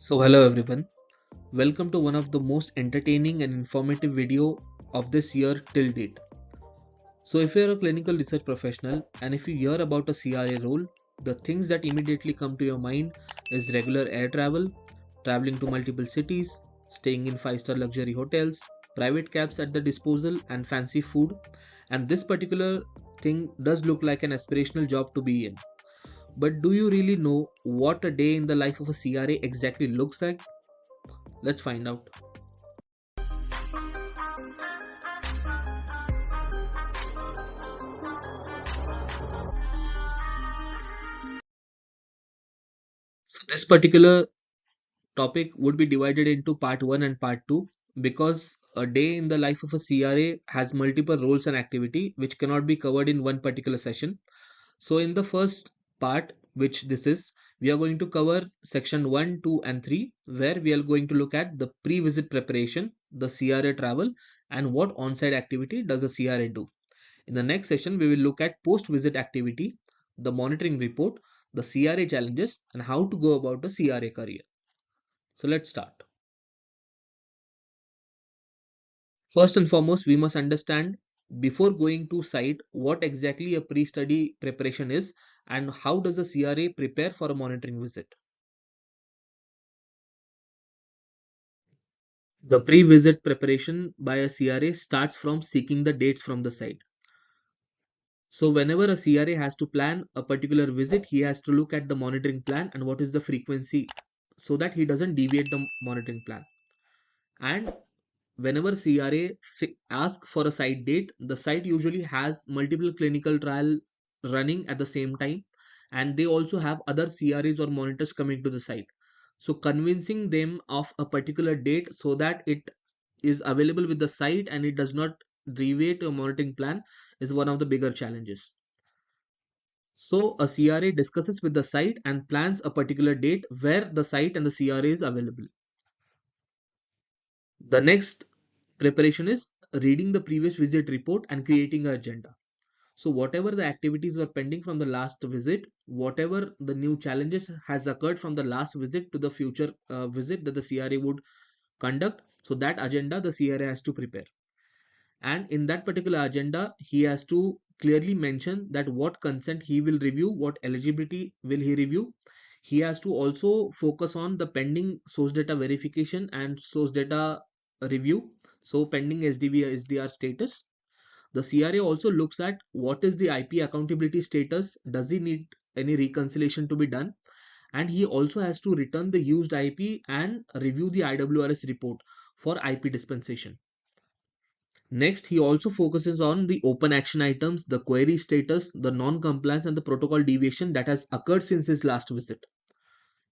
So hello everyone, welcome to one of the most entertaining and informative video of this year till date. So if you're a clinical research professional and if you hear about a CRA role, the things that immediately come to your mind is regular air travel, traveling to multiple cities, staying in 5-star luxury hotels, private cabs at the disposal and fancy food. And this particular thing does look like an aspirational job to be in. But do you really know what a day in the life of a CRA exactly looks like? Let's find out. So this particular topic would be divided into part 1 and part 2 because a day in the life of a CRA has multiple roles and activity which cannot be covered in one particular session. So in the first part, which this is, we are going to cover section 1, 2 and 3 where we are going to look at the pre-visit preparation, the CRA travel and what on-site activity does a CRA do. In the next session, we will look at post-visit activity, the monitoring report, the CRA challenges and how to go about a CRA career. So let's start. First and foremost, we must understand before going to site what exactly a pre-study preparation is and how does a CRA prepare for a monitoring visit. The pre-visit preparation by a CRA starts from seeking the dates from the site. So whenever a CRA has to plan a particular visit, he has to look at the monitoring plan and what is the frequency so that he doesn't deviate the monitoring plan. And whenever CRA asks for a site date, the site usually has multiple clinical trial running at the same time, and they also have other CRAs or monitors coming to the site. So convincing them of a particular date so that it is available with the site and it does not deviate a monitoring plan is one of the bigger challenges. So a CRA discusses with the site and plans a particular date where the site and the CRA is available. The next preparation is reading the previous visit report and creating an agenda. So whatever the activities were pending from the last visit, whatever the new challenges has occurred from the last visit to the future visit that the CRA would conduct, so that agenda the CRA has to prepare. And in that particular agenda, he has to clearly mention that what consent he will review, what eligibility will he review. He has to also focus on the pending source data verification and source data review. So pending SDV SDR status. The CRA also looks at what is the IP accountability status. Does he need any reconciliation to be done? And he also has to return the used IP and review the IWRS report for IP dispensation. Next, he also focuses on the open action items, the query status, the non-compliance and the protocol deviation that has occurred since his last visit.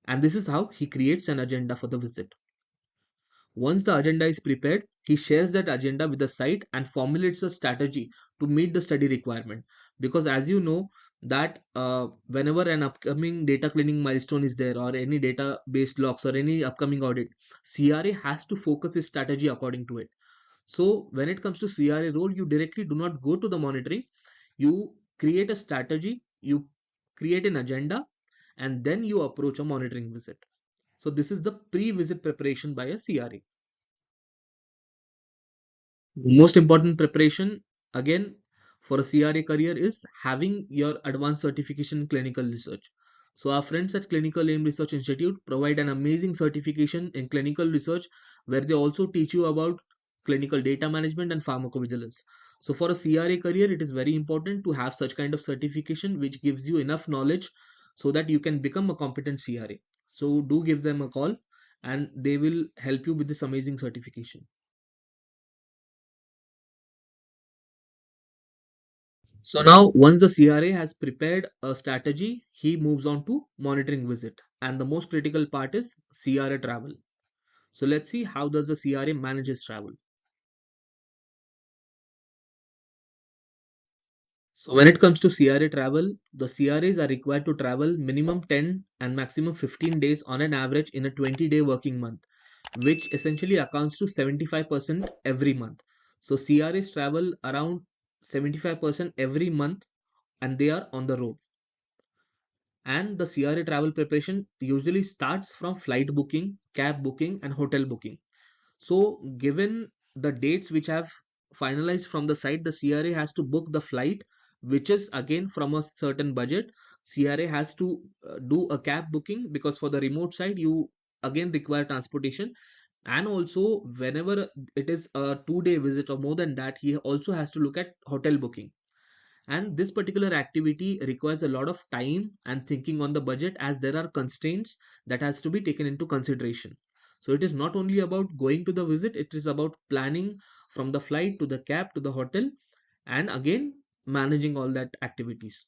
And this is how he creates an agenda for the visit. Once the agenda is prepared, he shares that agenda with the site and formulates a strategy to meet the study requirement. Because as you know, that whenever an upcoming data cleaning milestone is there or any database locks or any upcoming audit, CRA has to focus his strategy according to it. So when it comes to CRA role, you directly do not go to the monitoring. You create a strategy, you create an agenda, and then you approach a monitoring visit. So this is the pre-visit preparation by a CRA. The most important preparation again for a CRA career is having your advanced certification in clinical research. So our friends at Clinical Aim Research Institute provide an amazing certification in clinical research where they also teach you about clinical data management and pharmacovigilance. So for a CRA career, it is very important to have such kind of certification which gives you enough knowledge so that you can become a competent CRA. So do give them a call and they will help you with this amazing certification. So now once the CRA has prepared a strategy, he moves on to monitoring visit. And the most critical part is CRA travel. So let's see how does the CRA manage his travel. So when it comes to CRA travel, the CRAs are required to travel minimum 10 and maximum 15 days on an average in a 20-day working month, which essentially accounts to 75% every month. So CRAs travel around 75% every month and they are on the road. And the CRA travel preparation usually starts from flight booking, cab booking, and hotel booking. So, given the dates which have finalized from the site, the CRA has to book the flight, which is again from a certain budget. CRA has to do a cab booking because for the remote site, you again require transportation. And also, whenever it is a 2 day visit or more than that, he also has to look at hotel booking. And this particular activity requires a lot of time and thinking on the budget, as there are constraints that has to be taken into consideration. So it is not only about going to the visit, it is about planning from the flight to the cab to the hotel, and again managing all that activities.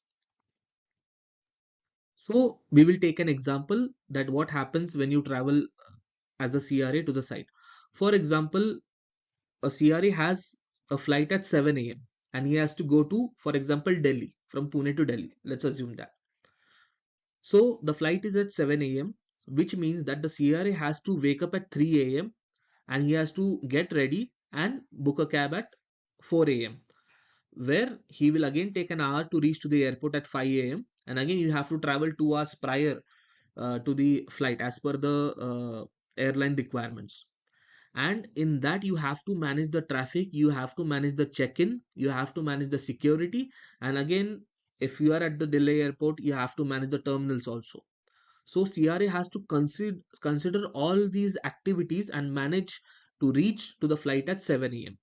So we will take an example that what happens when you travel as a CRA to the site. For example, a CRA has a flight at 7 a.m. and he has to go to, for example, Delhi, from Pune to Delhi. Let's assume that. So the flight is at 7 a.m., which means that the CRA has to wake up at 3 a.m. and he has to get ready and book a cab at 4 a.m., where he will again take an hour to reach to the airport at 5 a.m. And again, you have to travel 2 hours prior to the flight as per the airline requirements. And in that, you have to manage the traffic, you have to manage the check-in, you have to manage the security, and again, if you are at the Delhi airport, you have to manage the terminals also. So CRA has to consider all these activities and manage to reach to the flight at 7 a.m.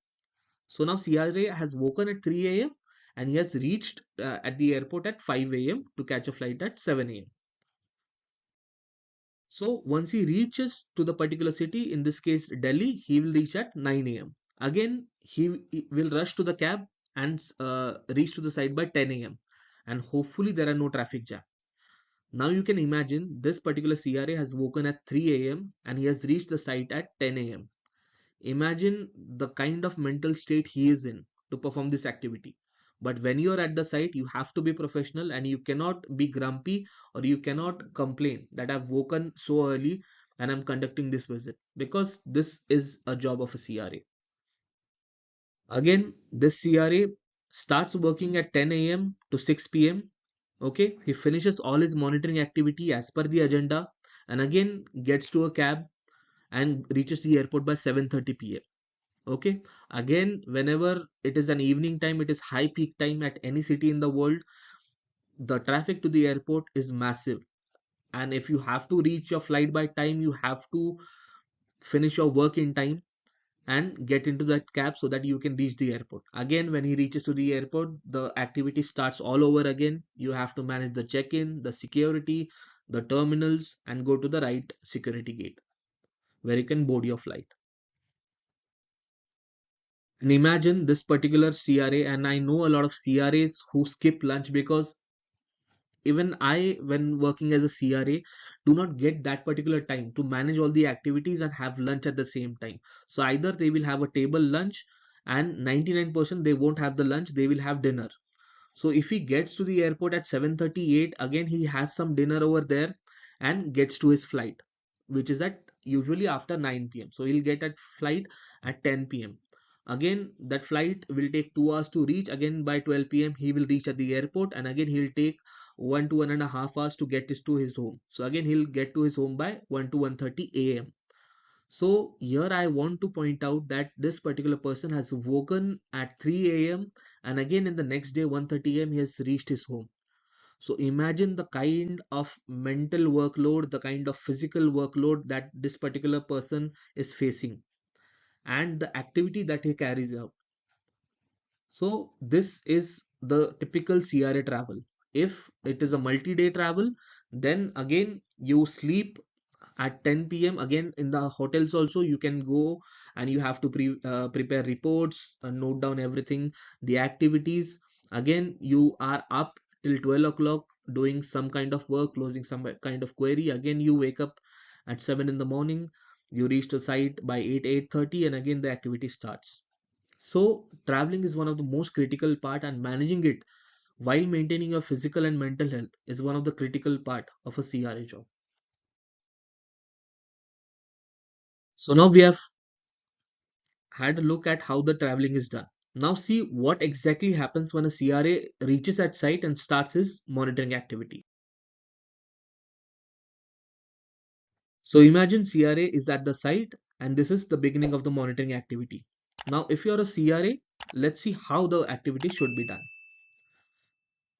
So now CRA has woken at 3 a.m. and he has reached at the airport at 5 a.m. to catch a flight at 7 a.m. So once he reaches to the particular city, in this case Delhi, he will reach at 9 a.m. Again, he will rush to the cab and reach to the site by 10 a.m. And hopefully there are no traffic jam. Now you can imagine this particular CRA has woken at 3 a.m. and he has reached the site at 10 a.m. Imagine the kind of mental state he is in to perform this activity. But when you are at the site, you have to be professional and you cannot be grumpy or you cannot complain that I've woken so early and I'm conducting this visit, because this is a job of a CRA. Again, this CRA starts working at 10 a.m. to 6 p.m. Okay, he finishes all his monitoring activity as per the agenda and again gets to a cab and reaches the airport by 7:30 p.m. Okay, again, whenever it is an evening time, it is high peak time at any city in the world, the traffic to the airport is massive. And if you have to reach your flight by time, you have to finish your work in time and get into that cab so that you can reach the airport. Again, when he reaches to the airport, the activity starts all over again. You have to manage the check-in, the security, the terminals, and go to the right security gate where you can board your flight. And imagine this particular CRA, and I know a lot of CRAs who skip lunch, because even I, when working as a CRA, do not get that particular time to manage all the activities and have lunch at the same time. So either they will have a table lunch, and 99% they won't have the lunch, they will have dinner. So if he gets to the airport at 7:38, again he has some dinner over there and gets to his flight, which is at usually after 9 p.m. So he'll get at flight at 10 p.m. Again, that flight will take 2 hours to reach. Again, by 12 p.m. he will reach at the airport, and again he'll take 1 to 1.5 hours to get to his home. So again he'll get to his home by 1 to 1:30 a.m. So here I want to point out that this particular person has woken at 3 a.m. and again in the next day 1:30 a.m. he has reached his home. So imagine the kind of mental workload, the kind of physical workload that this particular person is facing and the activity that he carries out. So this is the typical CRA travel. If it is a multi-day travel, then again you sleep at 10 p.m. Again in the hotels also you can go and you have to prepare reports, note down everything, the activities. Again you are up till 12 o'clock doing some kind of work, closing some kind of query. Again you wake up at 7 in the morning, you reach the site by 8:30, and again the activity starts. So traveling is one of the most critical part, and managing it while maintaining your physical and mental health is one of the critical part of a CRA job. So now we have had a look at how the traveling is done. Now see what exactly happens when a CRA reaches at site and starts his monitoring activity. So imagine CRA is at the site and this is the beginning of the monitoring activity. Now, if you're a CRA, let's see how the activity should be done.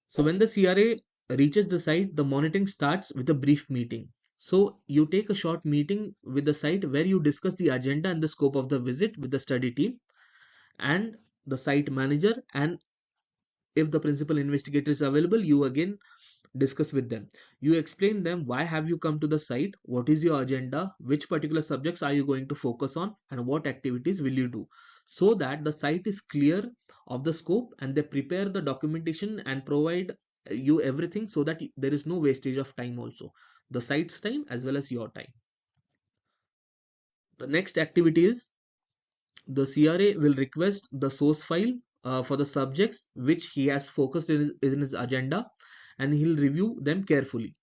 So when the CRA reaches the site, the monitoring starts with a brief meeting. So you take a short meeting with the site where you discuss the agenda and the scope of the visit with the study team and the site manager, and if the principal investigator is available, you again discuss with them. You explain them why have you come to the site, what is your agenda, which particular subjects are you going to focus on, and what activities will you do, so that the site is clear of the scope and they prepare the documentation and provide you everything so that there is no wastage of time also, the site's time as well as your time. The next activity is the CRA will request the source file for the subjects which he has focused in his agenda, and he'll review them carefully.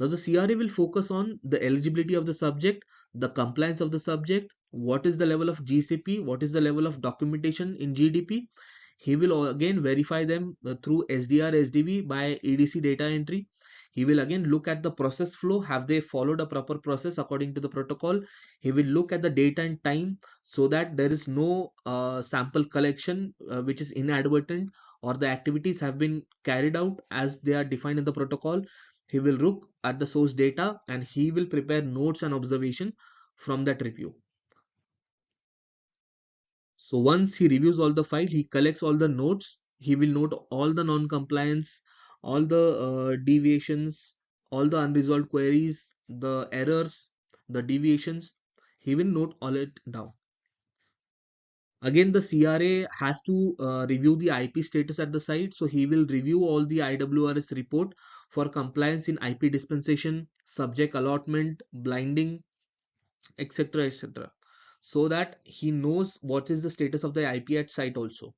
Now, the CRA will focus on the eligibility of the subject, the compliance of the subject, what is the level of GCP, what is the level of documentation in GDP. He will again verify them through SDR, SDV by EDC data entry. He will again look at the process flow. Have they followed a proper process according to the protocol? He will look at the date and time so that there is no sample collection which is inadvertent, or the activities have been carried out as they are defined in the protocol. He will look at the source data and he will prepare notes and observation from that review. So once he reviews all the file, he collects all the notes. He will note all the non-compliance, all the deviations, all the unresolved queries, the errors, the deviations. He will note all it down. Again, the CRA has to review the IP status at the site. So he will review all the IWRS report for compliance in IP dispensation, subject allotment, blinding, etc., etc., so that he knows what is the status of the IP at site also.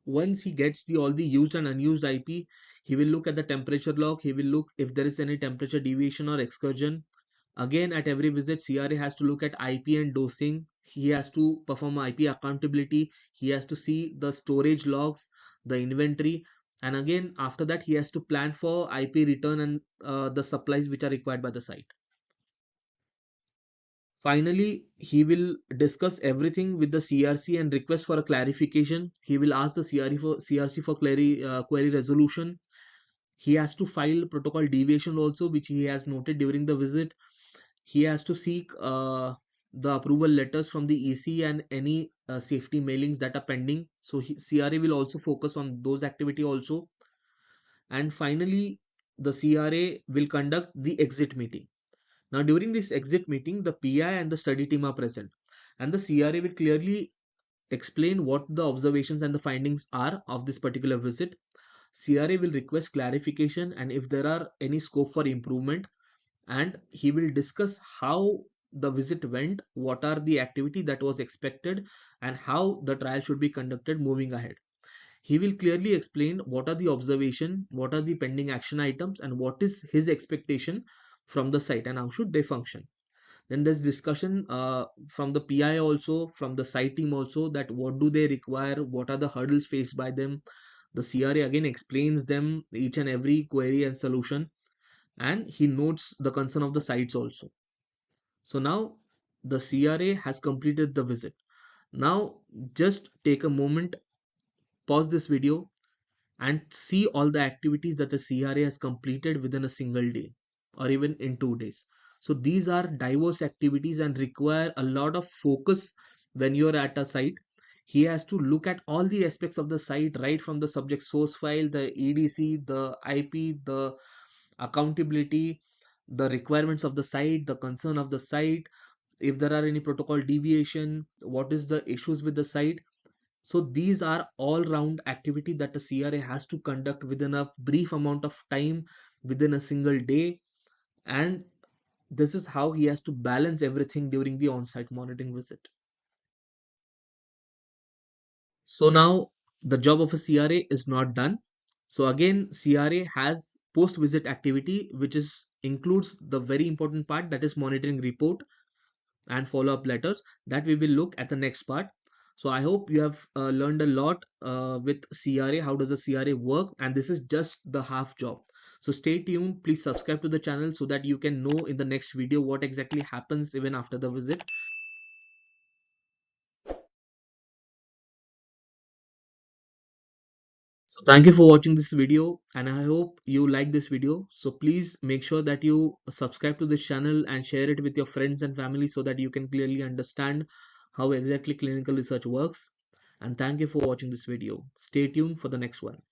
Once he gets the all the used and unused IP, he will look at the temperature log. He will look if there is any temperature deviation or excursion. Again, at every visit, CRA has to look at IP and dosing. He has to perform IP accountability. He has to see the storage logs, the inventory, and again after that he has to plan for IP return and the supplies which are required by the site. Finally, he will discuss everything with the CRC and request for a clarification. He will ask the CRC for query resolution. He has to file protocol deviation also, which he has noted during the visit. He has to seek the approval letters from the EC and any safety mailings that are pending. So CRA will also focus on those activity also. And finally, the CRA will conduct the exit meeting. Now, during this exit meeting, the PI and the study team are present, and the CRA will clearly explain what the observations and the findings are of this particular visit. CRA will request clarification and if there are any scope for improvement, and he will discuss how the visit went, what are the activity that was expected, and how the trial should be conducted moving ahead. He will clearly explain what are the observation, what are the pending action items, and what is his expectation from the site and how should they function. Then there's discussion from the PI also, from the site team also, that what do they require, what are the hurdles faced by them. The CRA again explains them each and every query and solution, and he notes the concern of the sites also. So now the CRA has completed the visit. Now just take a moment, pause this video, and see all the activities that the CRA has completed within a single day or even in 2 days. So these are diverse activities and require a lot of focus when you're at a site. He has to look at all the aspects of the site, right from the subject source file, the EDC, the IP, the accountability, the requirements of the site, the concern of the site, if there are any protocol deviation, what is the issues with the site. So these are all round activity that a CRA has to conduct within a brief amount of time within a single day, and this is how he has to balance everything during the on-site monitoring visit. So now the job of a CRA is not done. So again, CRA has post-visit activity, which is includes the very important part, that is monitoring report and follow-up letters, that we will look at the next part. So I hope you have learned a lot with CRA. How does a CRA work? And this is just the half job. So stay tuned, please subscribe to the channel so that you can know in the next video what exactly happens even after the visit. So thank you for watching this video and I hope you like this video. So please make sure that you subscribe to this channel and share it with your friends and family so that you can clearly understand how exactly clinical research works. And thank you for watching this video. Stay tuned for the next one.